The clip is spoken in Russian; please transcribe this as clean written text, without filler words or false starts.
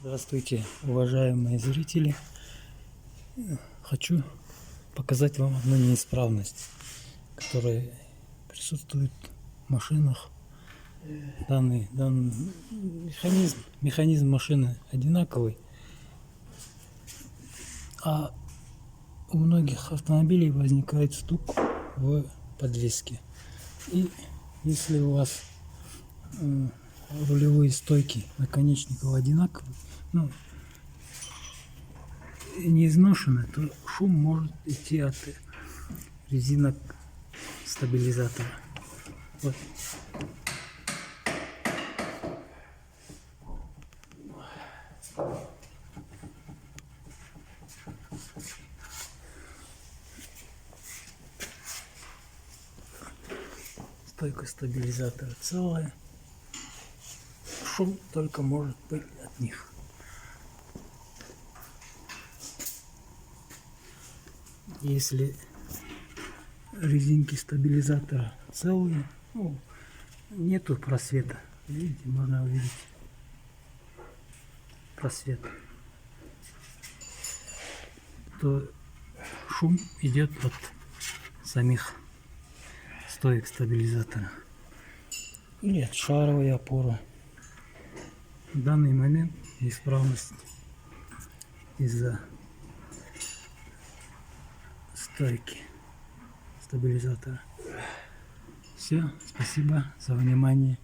Здравствуйте, уважаемые зрители! Хочу показать вам одну неисправность, которая присутствует в машинах. Данный механизм машины одинаковый, а у многих автомобилей возникает стук в подвеске. И если у вас рулевые стойки наконечников одинаковые, не изношены, то шум может идти от резинок стабилизатора. Вот. Стойка стабилизатора целая. Шум только может быть от них. Если резинки стабилизатора целые, нету просвета. Видите, можно увидеть просвет. То шум идет от самих стоек стабилизатора или от шаровой опоры. В данный момент неисправность из-за стойки стабилизатора. Все, спасибо за внимание.